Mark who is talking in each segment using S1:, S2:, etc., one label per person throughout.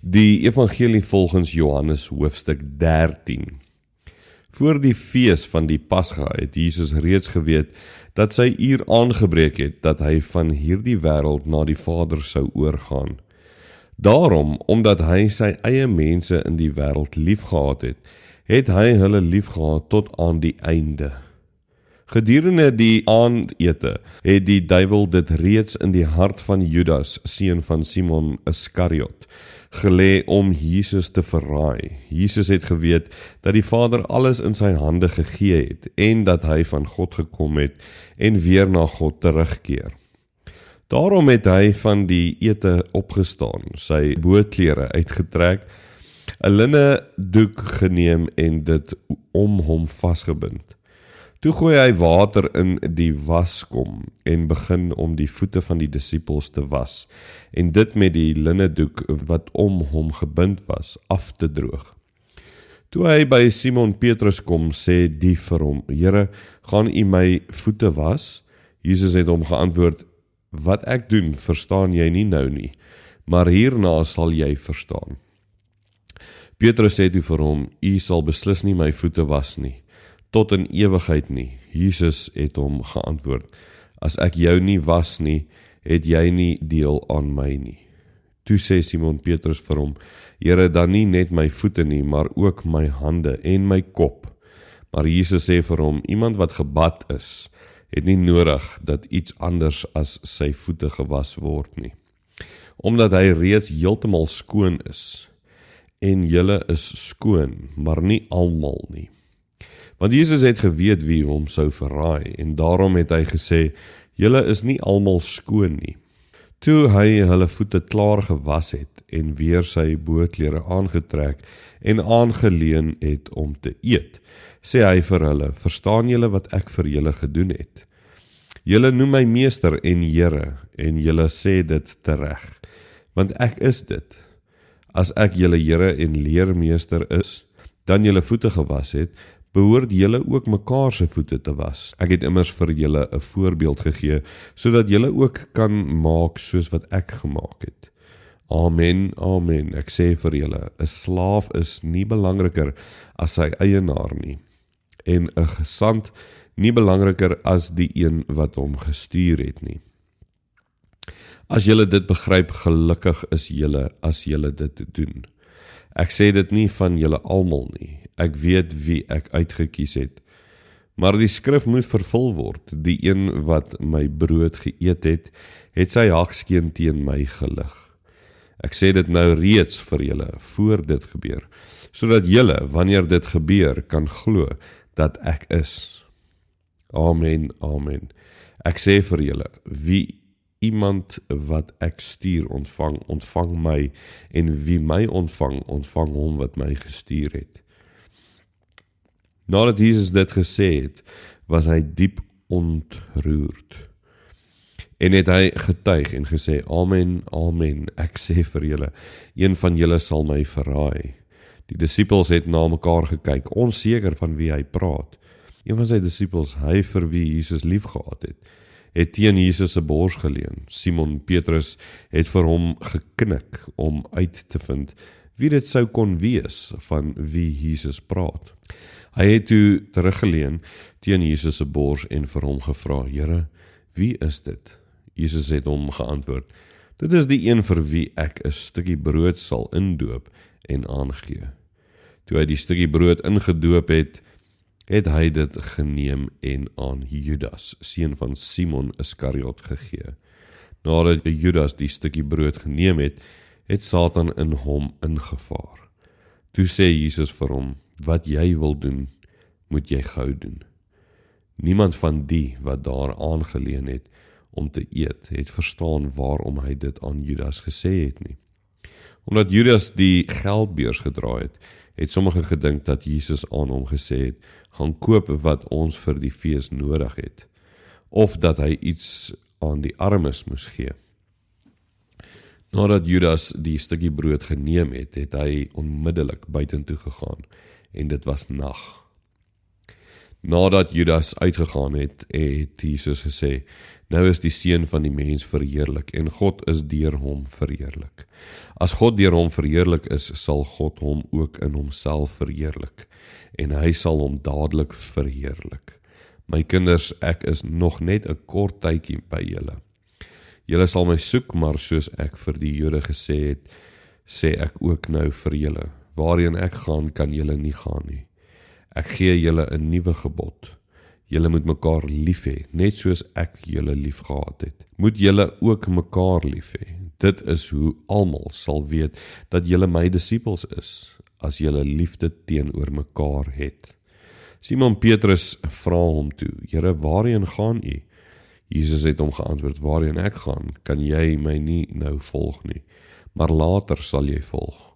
S1: Die evangelie volgens Johannes hoofstuk 13. Voor die fees van die Pasga het Jesus reeds geweet dat sy uur aangebreek het, dat hy van hierdie wêreld na die Vader sou oorgaan. Daarom, omdat hy sy eie mense in die wêreld liefgehad het, het hy hulle liefgehad tot aan die einde. Gedurende die aandete het die duiwel dit reeds in die hart van Judas, seun van Simon Iskariot, gelê om Jesus te verraai. Jesus het geweet dat die Vader alles in sy hande gegee het en dat hy van God gekom het en weer na God terugkeer. Daarom het hy van die ete opgestaan, sy bootklere uitgetrek, 'n linne doek geneem en dit om hom vasgebind. Toe gooi hy water in die waskom en begin om die voete van die disippels te was en dit met die linne doek wat om hom gebind was, af te droog. Toe hy by Simon Petrus kom, sê die vir hom, Here, gaan u my voete was? Jesus het hom geantwoord, wat ek doen, verstaan jy nie nou nie, maar hierna sal jy verstaan. Petrus sê toe vir hom, u sal beslis nie my voete was nie, tot in ewigheid nie. Jesus het hom geantwoord, as ek jou nie was nie, het jy nie deel aan my nie. Toe sê Simon Petrus vir hom, Here, dan nie net my voete nie, maar ook my hande en my kop. Maar Jesus sê vir hom, iemand wat gebad is, het nie nodig dat iets anders as sy voete gewas word nie, omdat hy reeds heeltemal skoon is, en julle is skoon, maar nie almal nie. Want Jesus het geweet wie hom sou verraai, en daarom het hy gesê, julle is nie almal skoon nie. Toe hy hulle voete klaar gewas het, en weer sy bootklere aangetrek, en aangeleen het om te eet, sê hy vir hulle, verstaan julle wat ek vir julle gedoen het? Julle noem my meester en Here, en julle sê dit tereg, want ek is dit. As ek julle Here en leermeester is, dan julle voete gewas het, behoort julle ook mekaar se voete te was. Ek het immers vir julle 'n voorbeeld gegee, sodat julle ook kan maak soos wat ek gemaak het. Amen, amen, ek sê vir julle, 'n slaaf is nie belangriker as sy eienaar nie, en 'n gesant nie belangriker as die een wat hom gestuur het nie. As julle dit begryp, gelukkig is julle as julle dit doen. Ek sê dit nie van julle almal nie, ek weet wie ek uitgekies het, maar die skrif moet vervul word, die een wat my brood geëet het, het sy hakskeen teen my gelig. Ek sê dit nou reeds vir julle, voor dit gebeur, sodat julle, wanneer dit gebeur, kan glo dat ek is. Amen, amen. Ek sê vir julle, wie iemand wat ek stuur ontvang, ontvang my, en wie my ontvang, ontvang hom wat my gestuur het. Nadat Jesus dit gesê het, was hy diep ontroerd. En het hy getuig en gesê, Amen, amen, ek sê vir julle, een van julle sal my verraai. Die disippels het na mekaar gekyk, onseker van wie hy praat. Een van sy disippels, hy vir wie Jesus liefgehad het teen Jesus se bors geleun. Simon Petrus het vir hom geknik om uit te vind wie dit sou kon wees van wie Jesus praat. Hy het toe teruggeleun teen Jesus se bors en vir hom gevra, Here, wie is dit? Jesus het hom geantwoord, dit is die een vir wie ek 'n stukkie brood sal indoop en aangee. Toe hy die stukkie brood ingedoop het, het hy dit geneem en aan Judas, seun van Simon Iskariot, gegee. Nadat Judas die stukkie brood geneem het, het Satan in hom ingevaar. Toe sê Jesus vir hom, wat jy wil doen, moet jy gou doen. Niemand van die wat daar aangeleen het om te eet, het verstaan waarom hy dit aan Judas gesê het nie. Omdat Judas die geldbeurs gedra het, het sommige gedink dat Jesus aan hom gesê het, gaan koop wat ons vir die fees nodig het, of dat hy iets aan die armes moes gee. Nadat Judas die stukkie brood geneem het, het hy onmiddellik buitentoe gegaan, en dit was nag. Nadat Judas uitgegaan het Jesus gesê, nou is die Seun van die mens verheerlik en God is deur hom verheerlik. As God deur hom verheerlik is, sal God hom ook in homself verheerlik en hy sal hom dadelik verheerlik. My kinders, ek is nog net 'n kort tydjie by julle. Julle sal my soek, maar soos ek vir die Jode gesê het, sê ek ook nou vir julle. Waarheen ek gaan, kan julle nie gaan nie. Ek gee julle 'n nuwe gebod. Julle moet mekaar lief hê, net soos ek julle lief gehad het. Moet julle ook mekaar lief hê. Dit is hoe almal sal weet dat julle my disippels is, as julle liefde teenoor mekaar het. Simon Petrus vra hom toe, Here, waarheen gaan u? Jesus het hom geantwoord, waarheen ek gaan, kan jy my nie nou volg nie, maar later sal jy volg.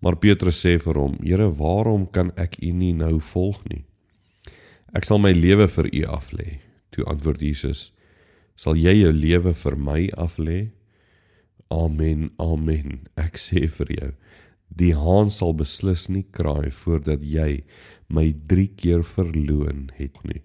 S1: Maar Petrus sê vir hom, Here, waarom kan ek u nie nou volg nie? Ek sal my lewe vir u aflê. Toe antwoord Jesus, sal jy jou lewe vir my aflê? Amen, amen, ek sê vir jou, die haan sal beslis nie kraai voordat jy my 3 keer verloon het nie.